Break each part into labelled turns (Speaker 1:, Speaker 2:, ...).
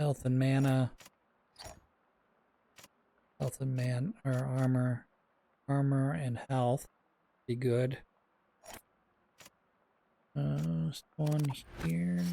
Speaker 1: health and mana. Health and man or armor. Armor and health. Be good. Just one here.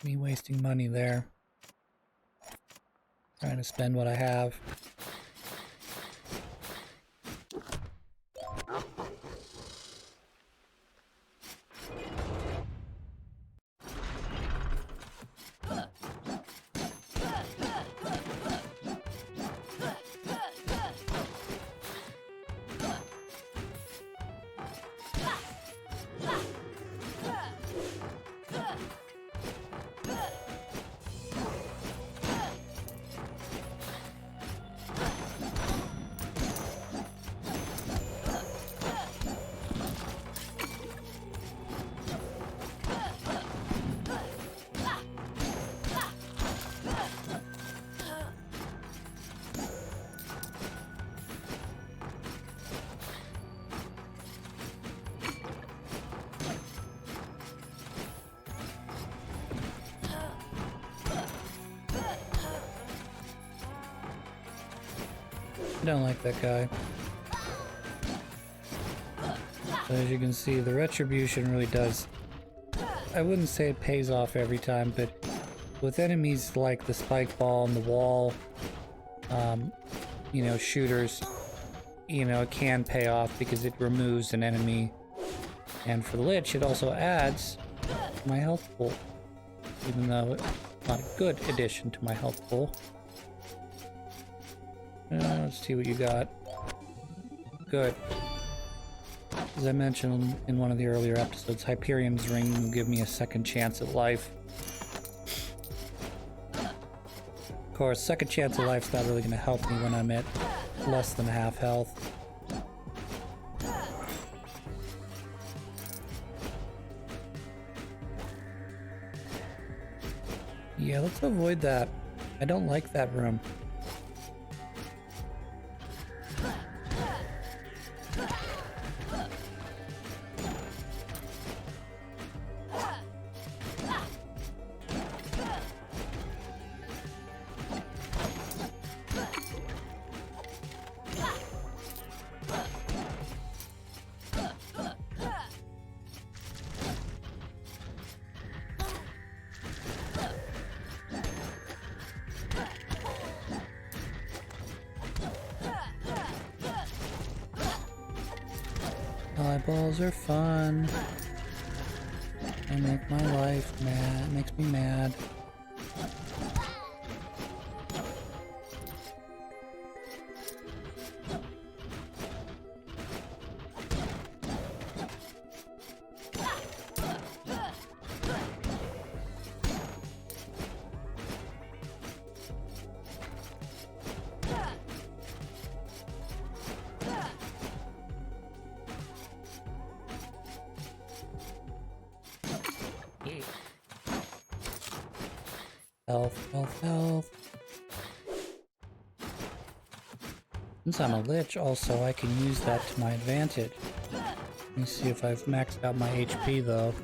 Speaker 1: Me wasting money there. Trying to spend what I have. I don't like that guy. But as you can see, the retribution really does. I wouldn't say it pays off every time, but with enemies like the spike ball and the wall, you know, shooters, you know, it can pay off because it removes an enemy. And for the Lich, it also adds my health pool, even though it's not a good addition to my health pool. Let's see what you got. Good. As I mentioned in one of the earlier episodes, Hyperion's Ring will give me a second chance at life. Of course, second chance at life's not really going to help me when I'm at less than half health. Yeah, let's avoid that. I don't like that room. Eyeballs are fun. They make my life mad. It makes me mad. Health, health, health. Since I'm a Lich, also, I can use that to my advantage. Let me see if I've maxed out my HP, though.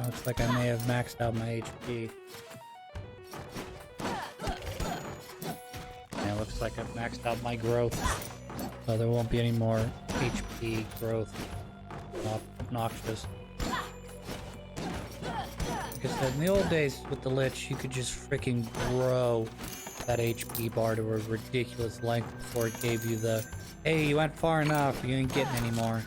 Speaker 1: Looks like I may have maxed out my HP. Yeah, looks like I've maxed out my growth. So there won't be any more HP growth. Obnoxious. Because in the old days with the Lich, you could just freaking grow that HP bar to a ridiculous length before it gave you the, hey, you went far enough, you ain't getting any more.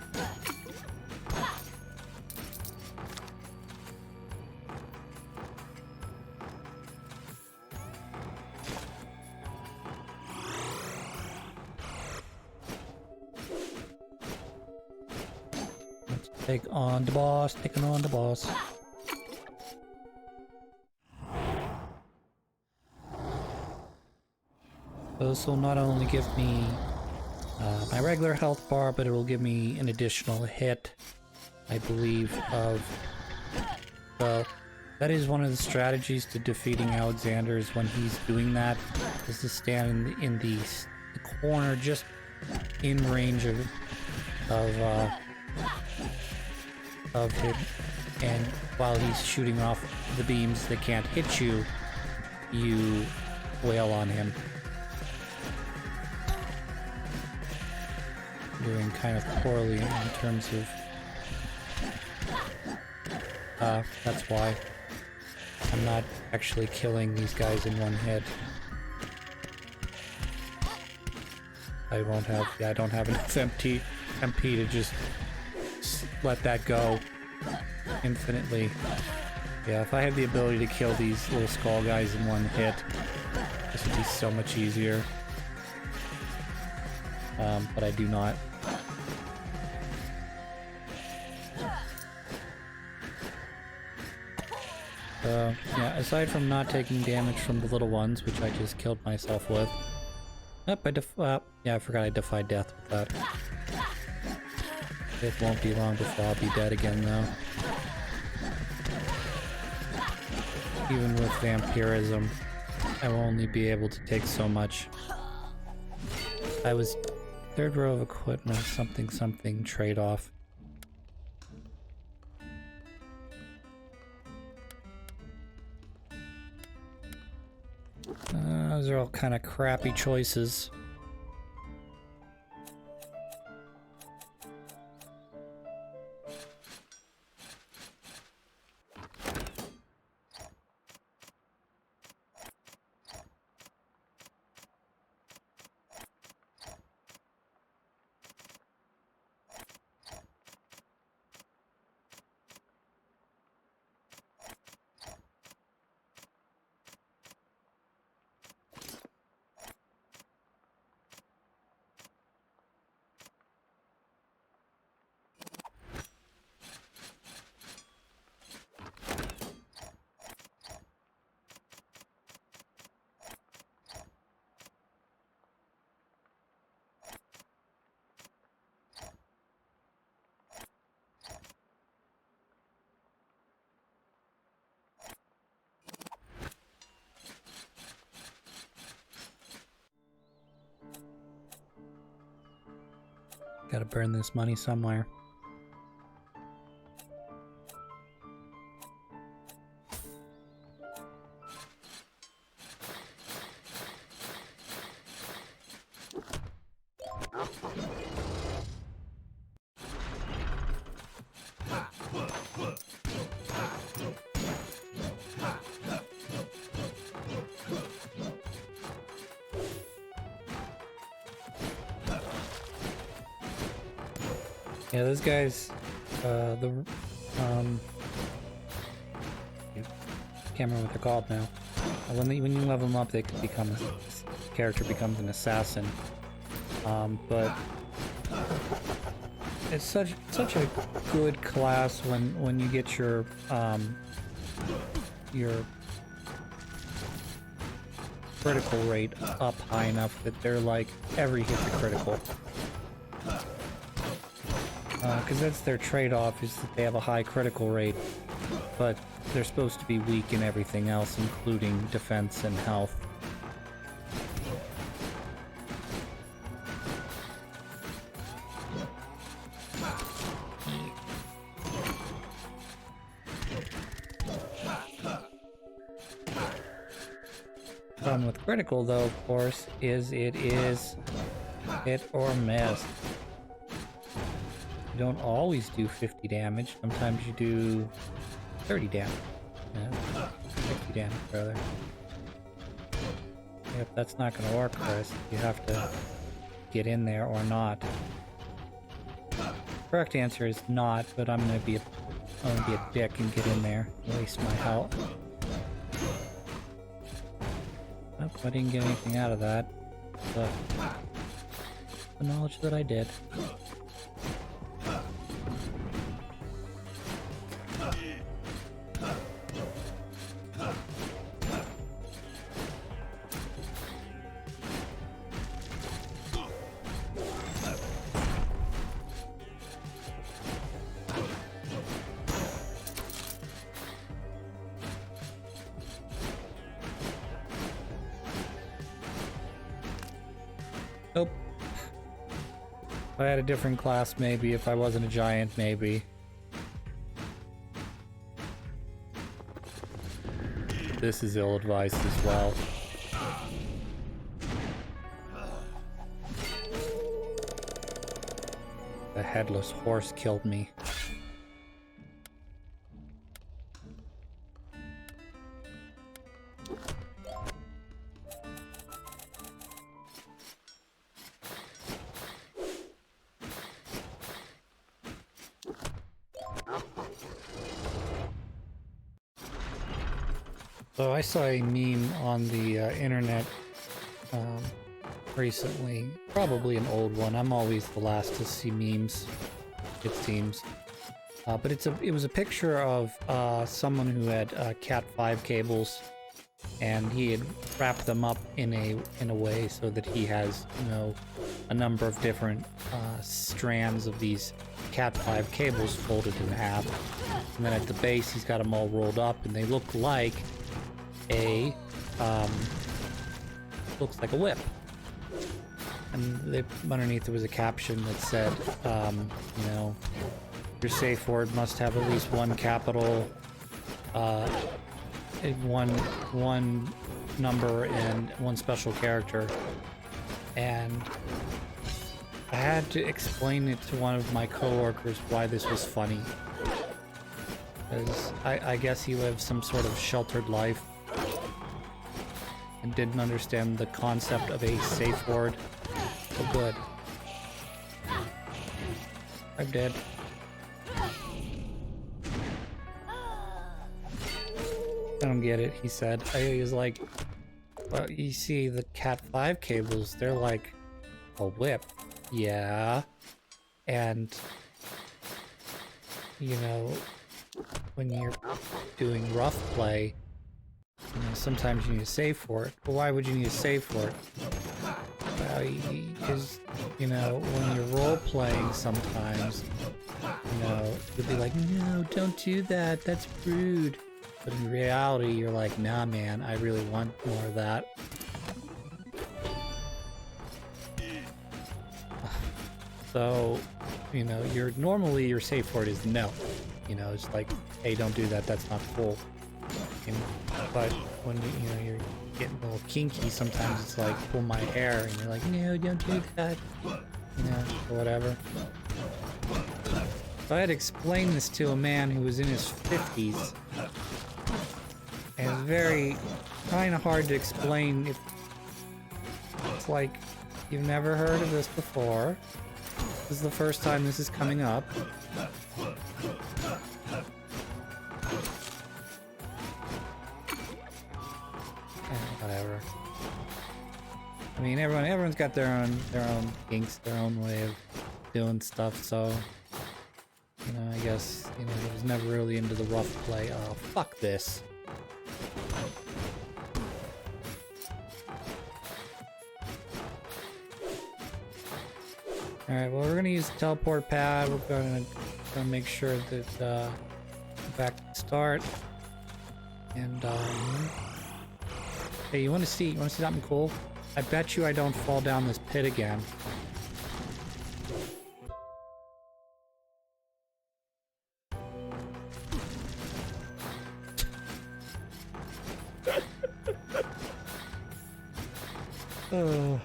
Speaker 1: Take on the boss, taking on the boss. This will not only give me my regular health bar, but it will give me an additional hit, I believe, of... Well, that is one of the strategies to defeating Alexander, is when he's doing that, is to stand in the corner just in range of him, and while he's shooting off the beams that can't hit you, you wail on him. Doing kind of poorly in terms of... that's why I'm not actually killing these guys in one hit. I won't have... Yeah, I don't have enough MP to just let that go infinitely. Yeah, if I had the ability to kill these little skull guys in one hit, this would be so much easier. But I do not. Yeah, aside from not taking damage from the little ones, which I just killed myself with. Yeah, I forgot I defied death with that. It won't be long before I'll be dead again, though. Even with vampirism, I will only be able to take so much. I was... Third row of equipment, something trade-off. Those are all kind of crappy choices. Gotta burn this money somewhere. Yeah, those guys, can't remember what they're called now. When you level them up, they could become a character becomes an assassin. But it's such a good class when you get your critical rate up high enough that they're like every hit's a critical. Because that's their trade-off, is that they have a high critical rate, but they're supposed to be weak in everything else, including defense and health. Problem with critical, though, of course, is it is hit or miss. You don't always do 50 damage. Sometimes you do 30 damage. Yeah, 50 damage, rather. Yep, that's not gonna work, Chris. You have to get in there or not. Correct answer is not, but I'm gonna be a dick and get in there. Waste my health. Nope, I didn't get anything out of that. But the knowledge that I did. Nope. If I had a different class, maybe. If I wasn't a giant, maybe. This is ill-advised as well. The headless horse killed me. So I saw a meme on the internet recently, probably an old one. I'm always the last to see memes, it seems. But it was a picture of someone who had Cat 5 cables, and he had wrapped them up in a way so that he has, you know, a number of different strands of these Cat 5 cables folded in half. And then at the base, he's got them all rolled up, and they look like a looks like a whip. And underneath there was a caption that said, you know, your safe word must have at least one capital, one number, and one special character. And I had to explain it to one of my coworkers why this was funny. Because I guess he lived some sort of sheltered life and didn't understand the concept of a safe word. Oh, good. I'm dead. I don't get it, he said. He was like, well, you see the Cat 5 cables, they're like a whip. Yeah. And, you know, when you're doing rough play, you know, sometimes you need a save for it. But why would you need a save for it? Well, because, you know, when you're role-playing sometimes, you know, you'll be like, no, don't do that, that's rude. But in reality, you're like, nah, man, I really want more of that. So, you know, normally your safe word is no. You know, it's like, hey, don't do that, that's not cool. But when you know you're getting a little kinky, sometimes it's like pull my hair, and you're like, no, don't do that, you know, or whatever. So I had to explain this to a man who was in his 50s, and it's very kind of hard to explain. It's like you've never heard of this before. This is the first time this is coming up. Whatever. I mean, everyone's got their own kinks, their own way of doing stuff. So, you know, I guess, you know, I was never really into the rough play. Oh, fuck this. All right. Well, we're gonna use the teleport pad. We're gonna make sure that back to start. And hey, you want to see something cool? I bet you I don't fall down this pit again. Oh.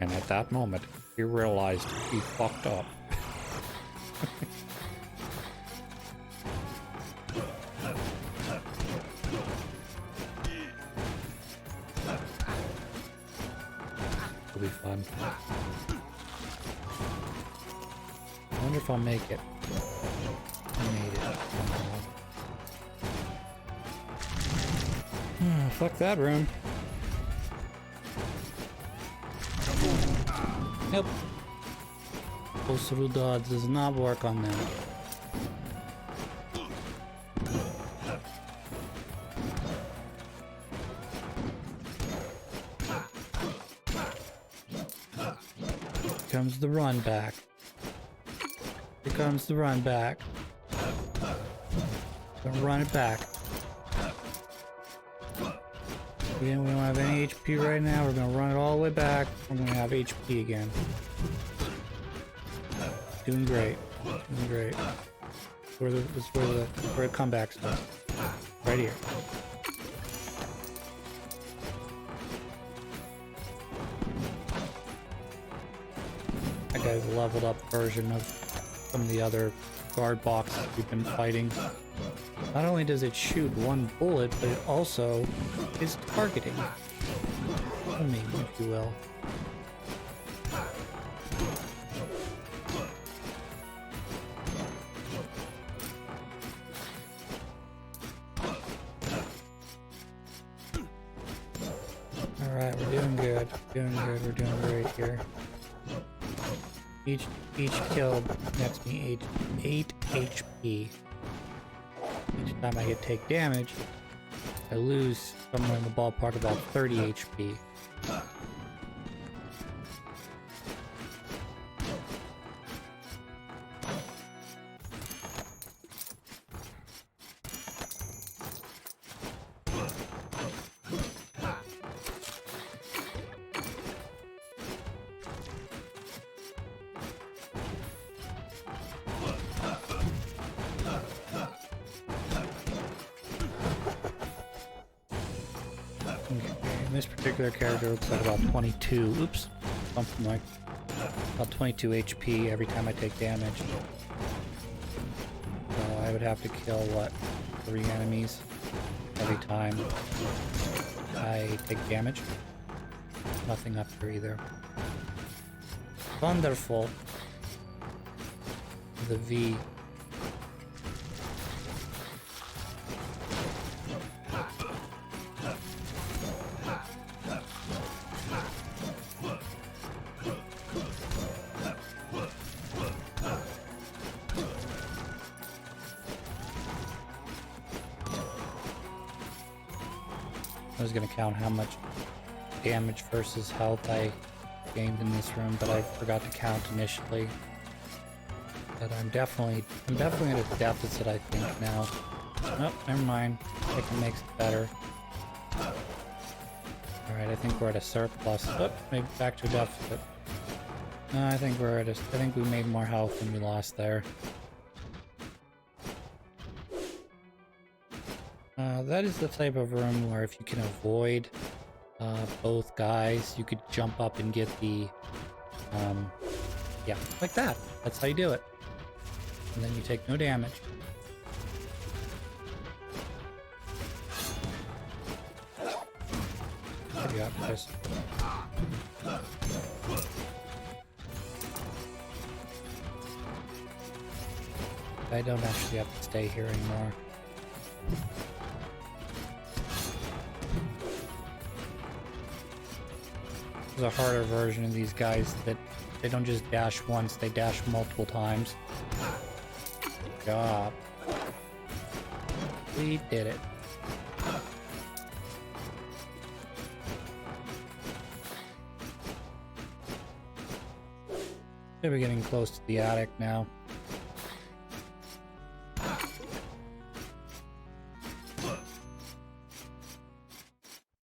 Speaker 1: And at that moment, he realized he fucked up. It'll be fun. I wonder if I'll make it. I made it. Fuck that room. Nope. Postal dodge does not work on that. Here comes the run back. Here comes the run back. Gonna run it back. Again, we don't have any HP right now. We're gonna run it all the way back. We're gonna have HP again. Doing great. Doing great. Where the comeback stuff. Right here. That guy's a leveled up version of some of the other guard boxes we've been fighting. Not only does it shoot one bullet, but it also is targeting. Aiming, if you will. Alright, we're doing good. We're doing great here. Each kill nets me 8 HP. Each time I take damage, I lose somewhere in the ballpark about 30 HP. This particular character looks like about 22. Oops, something like about 22 HP every time I take damage. So I would have to kill what, 3 enemies every time I take damage. Nothing up here either. Wonderful. The V. I was going to count how much damage versus health I gained in this room, but I forgot to count initially. But I'm definitely at a deficit, I think, now. Oh, never mind. I can make it better. Alright, I think we're at a surplus. Oh, maybe back to a deficit. No, I think we made more health than we lost there. That is the type of room where if you can avoid both guys, you could jump up and get the, yeah, like that. That's how you do it. And then you take no damage. There you go, Chris. I don't actually have to stay here anymore. There's a harder version of these guys that they don't just dash once, they dash multiple times. Good job. We did it. Should be getting close to the attic now.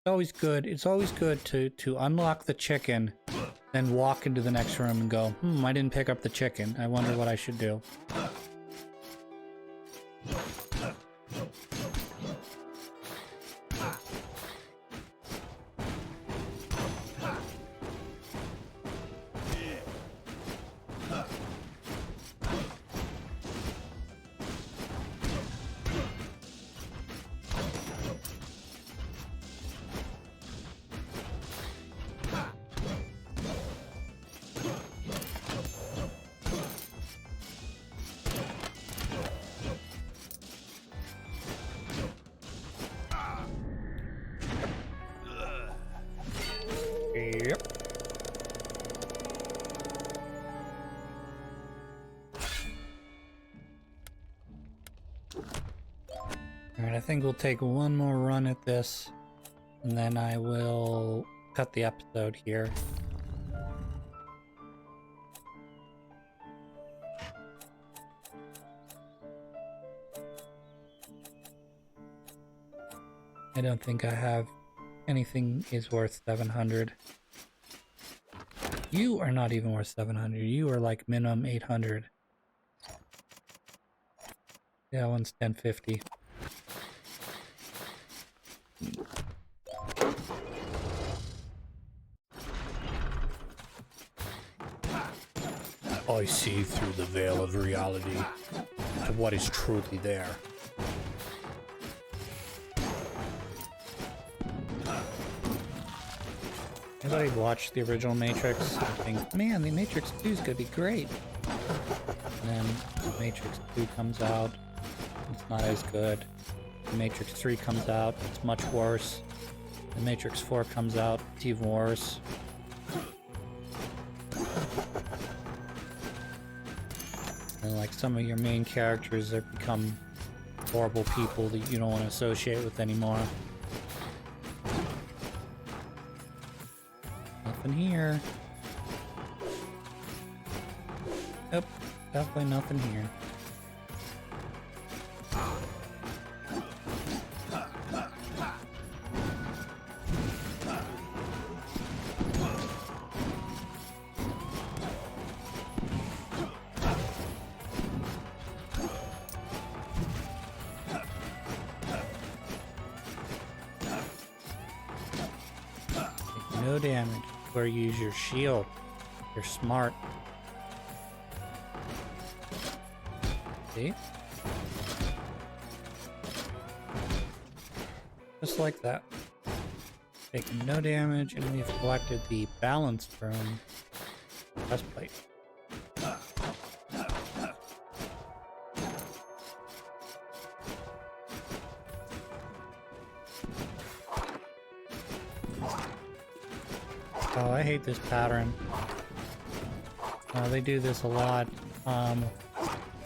Speaker 1: It's always good to unlock the chicken, then walk into the next room and go, I didn't pick up the chicken. I wonder what I should do. Yep. Alright, I think we'll take one more run at this, and then I will cut the episode here. I don't think I have anything is worth 700. You are not even worth 700. You are like minimum 800. Yeah, that one's 1050. I see through the veil of reality to what is truly there. Anybody watched the original Matrix and think, man, the Matrix 2 is gonna be great. And then the Matrix 2 comes out, it's not as good. The Matrix 3 comes out, it's much worse. The Matrix 4 comes out, it's even worse. And like some of your main characters have become horrible people that you don't want to associate with anymore. Nothing here. Nope, definitely nothing here. No damage. Or use your shield. You're smart. See? Just like that. Taking no damage, and we've collected the balance room breastplate. Oh, I hate this pattern. They do this a lot.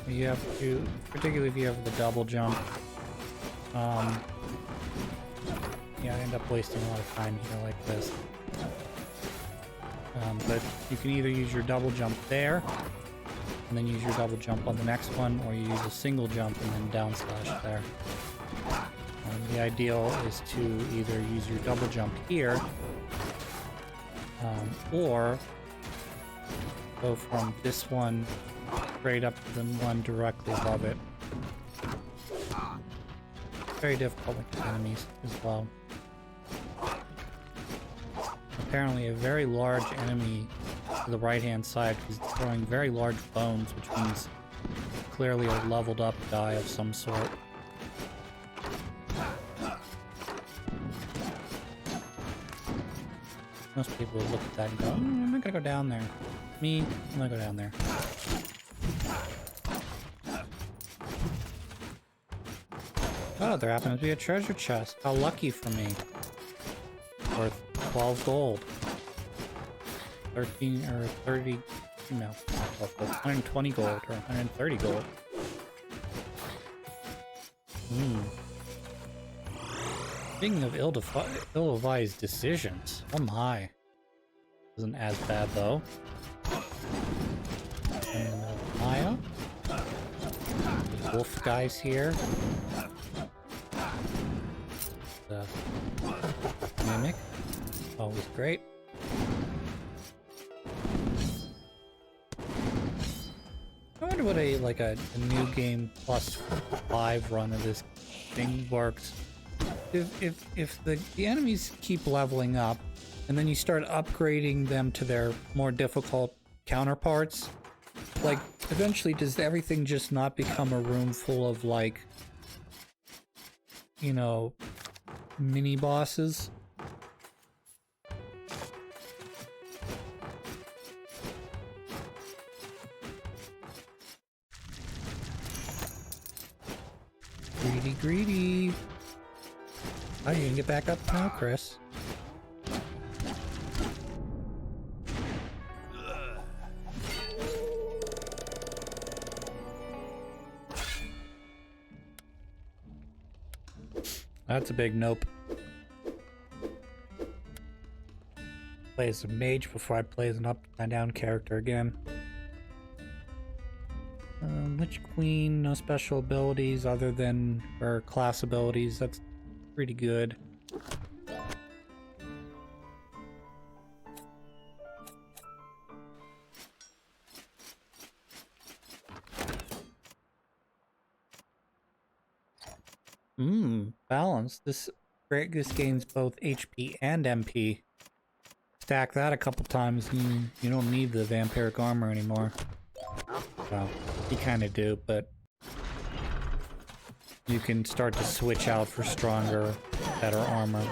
Speaker 1: You have to, particularly if you have the double jump. Yeah, I end up wasting a lot of time here like this. But you can either use your double jump there, and then use your double jump on the next one, or you use a single jump and then down slash there. The ideal is to either use your double jump here, or go from this one straight up to the one directly above it. Very difficult with enemies as well. Apparently a very large enemy to the right hand side is throwing very large bones, which means clearly a leveled up guy of some sort. Most people would look at that and go, I'm not gonna go down there. Me, I'm gonna go down there. Oh, there happens to be a treasure chest. How lucky for me. Worth 12 gold. 13 or 30, no, 120 gold or 130 gold. Speaking of ill-advised decisions, oh my. Isn't as bad though. And Maya. The wolf guys here. The mimic. Always great. I wonder what a new game plus 5 run of this thing works. If the enemies keep leveling up, and then you start upgrading them to their more difficult counterparts, like eventually does everything just not become a room full of like, you know, mini bosses? Greedy, greedy. Oh, you can get back up now, Chris. That's a big nope. Play as a mage before I play as an up and down character again. Lich Queen, no special abilities other than her class abilities. That's pretty good. Balance. This gains both HP and MP. Stack that a couple times and you don't need the vampiric armor anymore. Well, you kind of do, but you can start to switch out for stronger, better armor.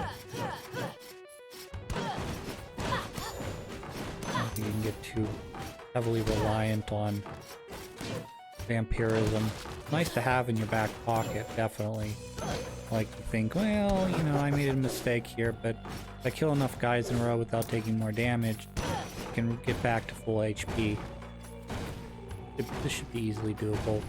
Speaker 1: I don't think you can get too heavily reliant on vampirism. Nice to have in your back pocket, definitely. Like you think, well, you know, I made a mistake here, but if I kill enough guys in a row without taking more damage, I can get back to full HP. This should be easily doable.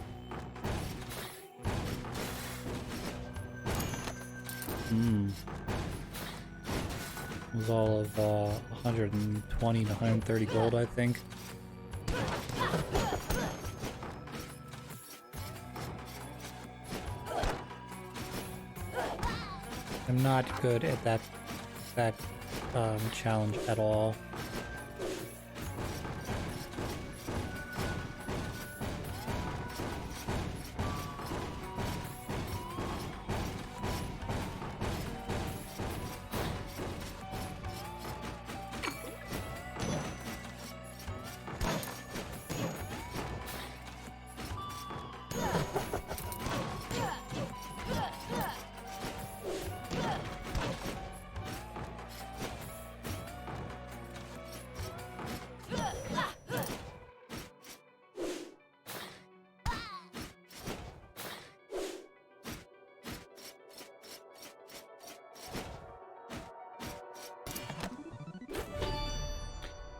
Speaker 1: It was all of 120 to 130 gold, I think. I'm not good at that challenge at all.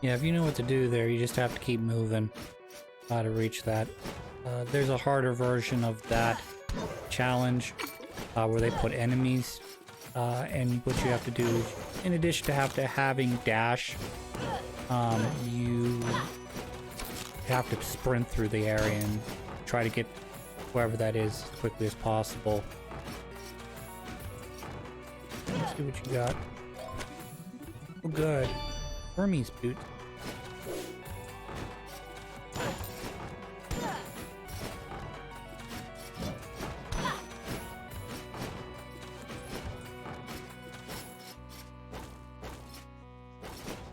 Speaker 1: Yeah, if you know what to do there, you just have to keep moving to reach that. There's a harder version of that challenge where they put enemies, and what you have to do, in addition to having dash, you have to sprint through the area and try to get whoever that is as quickly as possible. Let's see what you got. Oh, good. Hermes boot.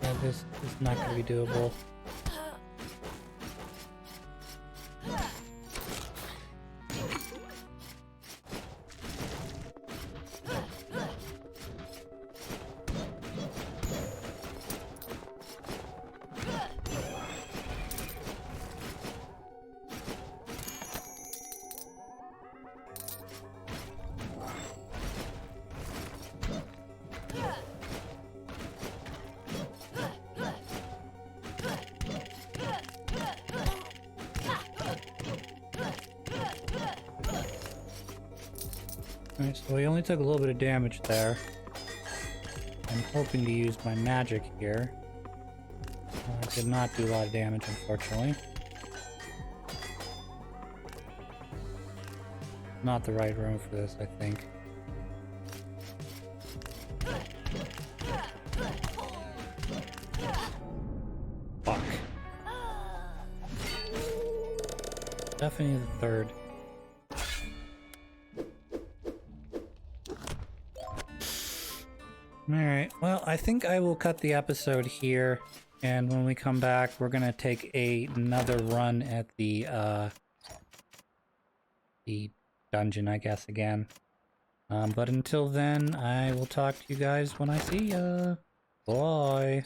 Speaker 1: Yeah, this is not going to be doable. Alright, so we only took a little bit of damage there. I'm hoping to use my magic here. I did not do a lot of damage, unfortunately. Not the right room for this, I think. Fuck. Definitely the third. Alright, well, I think I will cut the episode here, and when we come back, we're gonna take another run at the dungeon, I guess, again. But until then, I will talk to you guys when I see ya. Bye!